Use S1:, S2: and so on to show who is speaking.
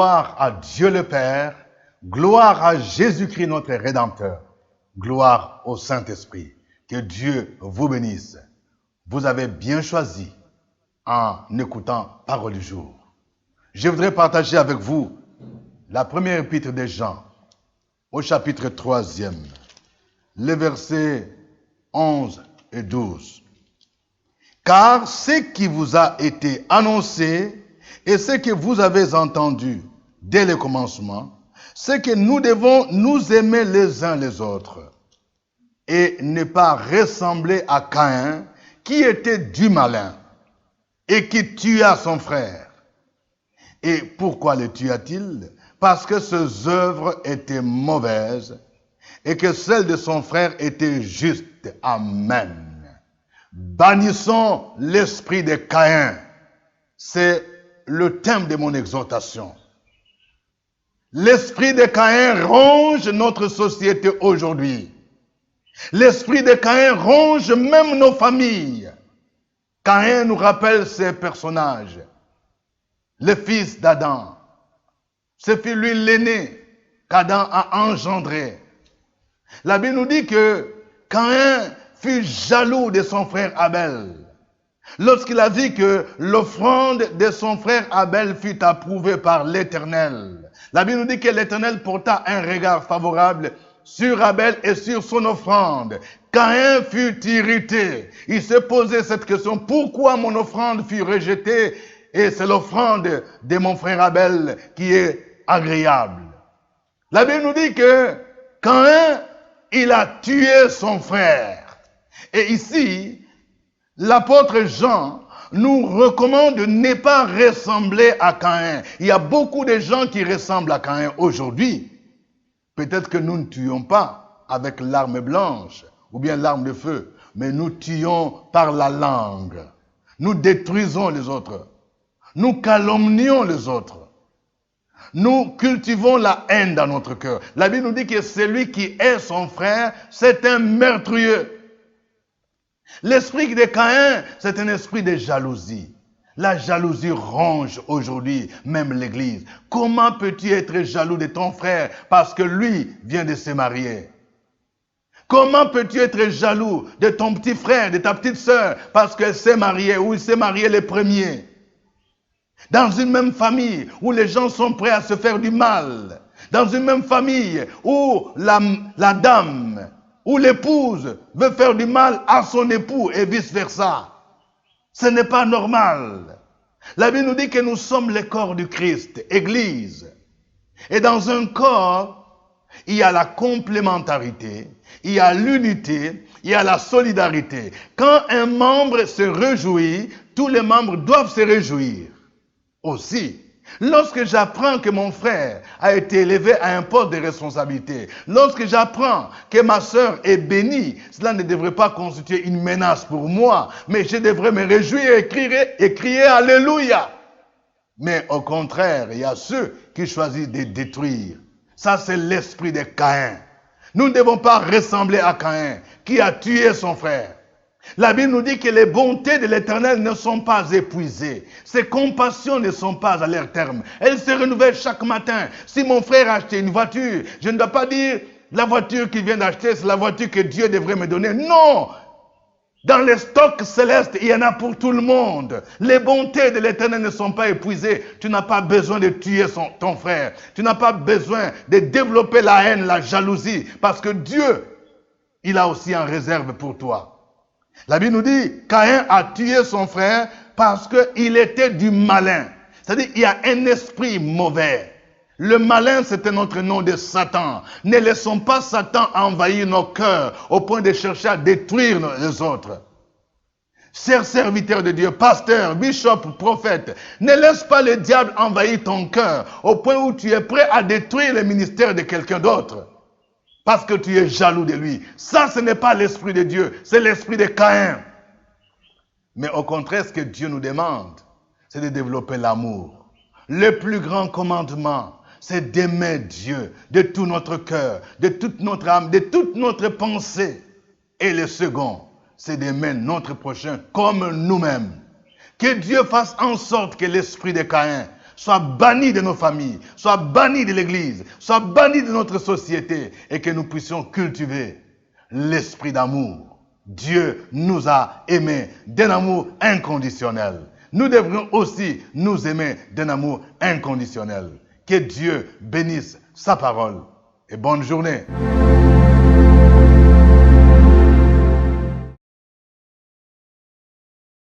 S1: Gloire à Dieu le Père, gloire à Jésus-Christ notre Rédempteur, gloire au Saint-Esprit. Que Dieu vous bénisse. Vous avez bien choisi en écoutant Parole du jour. Je voudrais partager avec vous la première épître de Jean, au chapitre 3e, les versets 11 et 12. Car ce qui vous a été annoncé et ce que vous avez entendu dès le commencement, c'est que nous devons nous aimer les uns les autres et ne pas ressembler à Caïn qui était du malin et qui tua son frère. Et pourquoi le tua-t-il? Parce que ses œuvres étaient mauvaises et que celles de son frère étaient justes. Amen. Bannissons l'esprit de Caïn. C'est le thème de mon exhortation. L'esprit de Caïn ronge notre société aujourd'hui. L'esprit de Caïn ronge même nos familles. Caïn nous rappelle ces personnages. Le fils d'Adam. C'est lui l'aîné qu'Adam a engendré. La Bible nous dit que Caïn fut jaloux de son frère Abel. Lorsqu'il a vu que l'offrande de son frère Abel fut approuvée par l'Éternel. La Bible nous dit que l'Éternel porta un regard favorable sur Abel et sur son offrande. Caïn fut irrité. Il s'est posé cette question: pourquoi mon offrande fut rejetée et c'est l'offrande de mon frère Abel qui est agréable? La Bible nous dit que Caïn, il a tué son frère. Et ici, l'apôtre Jean nous recommande de ne pas ressembler à Caïn. Il y a beaucoup de gens qui ressemblent à Caïn aujourd'hui. Peut-être que nous ne tuons pas avec l'arme blanche ou bien l'arme de feu, mais nous tuons par la langue. Nous détruisons les autres. Nous calomnions les autres. Nous cultivons la haine dans notre cœur. La Bible nous dit que celui qui hait son frère, c'est un meurtrier. L'esprit de Caïn, c'est un esprit de jalousie. La jalousie ronge aujourd'hui même l'Église. Comment peux-tu être jaloux de ton frère parce que lui vient de se marier? Comment peux-tu être jaloux de ton petit frère, de ta petite sœur parce qu'elle s'est mariée ou il s'est marié le premier? Dans une même famille où les gens sont prêts à se faire du mal. Dans une même famille où la dame ou l'épouse veut faire du mal à son époux et vice-versa. Ce n'est pas normal. La Bible nous dit que nous sommes le corps du Christ, Église. Et dans un corps, il y a la complémentarité, il y a l'unité, il y a la solidarité. Quand un membre se réjouit, tous les membres doivent se réjouir. Aussi, lorsque j'apprends que mon frère a été élevé à un poste de responsabilité, lorsque j'apprends que ma sœur est bénie, cela ne devrait pas constituer une menace pour moi, mais je devrais me réjouir et crier Alléluia. Mais au contraire, il y a ceux qui choisissent de détruire. Ça, c'est l'esprit de Caïn. Nous ne devons pas ressembler à Caïn, qui a tué son frère. La Bible nous dit que les bontés de l'Éternel ne sont pas épuisées. Ses compassions ne sont pas à leur terme. Elles se renouvellent chaque matin. Si mon frère a acheté une voiture, je ne dois pas dire la voiture qu'il vient d'acheter, c'est la voiture que Dieu devrait me donner. Non! Dans les stocks célestes, il y en a pour tout le monde. Les bontés de l'Éternel ne sont pas épuisées. Tu n'as pas besoin de tuer ton frère. Tu n'as pas besoin de développer la haine, la jalousie. Parce que Dieu, il a aussi en réserve pour toi. La Bible nous dit, Caïn a tué son frère parce qu'il était du malin. C'est-à-dire, il y a un esprit mauvais. Le malin, c'est un autre nom de Satan. Ne laissons pas Satan envahir nos cœurs au point de chercher à détruire les autres. Chers serviteurs de Dieu, pasteurs, bishops, prophètes, ne laisse pas le diable envahir ton cœur au point où tu es prêt à détruire le ministère de quelqu'un d'autre. Parce que tu es jaloux de lui. Ça, ce n'est pas l'esprit de Dieu, c'est l'esprit de Caïn. Mais au contraire, ce que Dieu nous demande, c'est de développer l'amour. Le plus grand commandement, c'est d'aimer Dieu de tout notre cœur, de toute notre âme, de toute notre pensée. Et le second, c'est d'aimer notre prochain comme nous-mêmes. Que Dieu fasse en sorte que l'esprit de Caïn soit banni de nos familles, soit banni de l'Église, soit banni de notre société et que nous puissions cultiver l'esprit d'amour. Dieu nous a aimés d'un amour inconditionnel. Nous devrions aussi nous aimer d'un amour inconditionnel. Que Dieu bénisse sa parole et bonne journée.